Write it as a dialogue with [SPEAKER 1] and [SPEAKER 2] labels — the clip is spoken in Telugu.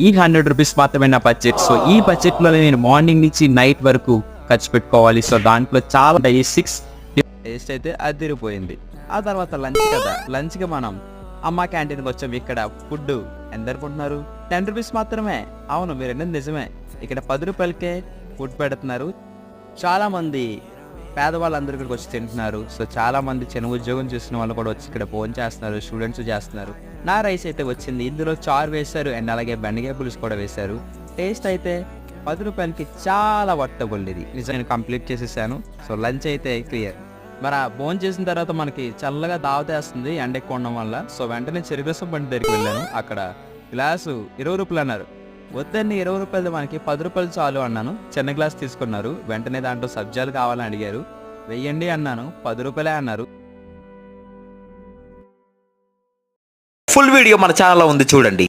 [SPEAKER 1] ఈ 100 రూపీస్ మాత్రమే నా బడ్జెట్. సో ఈ బడ్జెట్ లో నేను మార్నింగ్ నుంచి నైట్ వరకు ఖర్చు పెట్టుకోవాలి. సో దాంట్లో చాలా 6 టేస్ట్ అయితే అదిరిపోయింది. ఆ తర్వాత లంచ్ కదా, లంచ్ కి మనం అమ్మ క్యాంటీన్కి వచ్చాం. ఇక్కడ ఫుడ్ ఎంత అనుకుంటున్నారు? 10 రూపీస్ మాత్రమే. అవును, మీరు అన్నది నిజమే. ఇక్కడ 10 రూపాయలకే ఫుడ్ పెడుతున్నారు. చాలా మంది పేదవాళ్ళందరూ ఇక్కడికి వచ్చి తింటున్నారు. సో చాలా మంది చిన్న ఉద్యోగం చేస్తున్న వాళ్ళు కూడా వచ్చి ఇక్కడ భోజనం చేస్తున్నారు, స్టూడెంట్స్ చేస్తున్నారు. నా రైస్ అయితే వచ్చింది, ఇందులో చారు వేశారు అండ్ అలాగే బెండకాయ పులుసు కూడా వేశారు. టేస్ట్ అయితే 10 రూపాయలకి చాలా వర్తబుల్. ఇది నిజంగా కంప్లీట్ చేసేసాను. సో లంచ్ అయితే క్లియర్. మరి ఆ భోజనం చేసిన తర్వాత మనకి చల్లగా దావతేస్తుంది ఎండ ఎక్కువ ఉండడం వల్ల. సో వెంటనే చెరుకు బండి దగ్గరికి వెళ్ళాను. అక్కడ గ్లాసు 20 రూపాయలు అన్నారు. వద్దండి, 20 రూపాయలు మనకి 10 రూపాయలు చాలు అన్నాను. చిన్న గ్లాస్ తీసుకున్నారు. వెంటనే దాంట్లో సబ్జాలు కావాలని అడిగారు. వెయ్యండి అన్నాను. 10 రూపాయలే అన్నారు.
[SPEAKER 2] ఫుల్ వీడియో మన ఛానల్లో ఉంది చూడండి.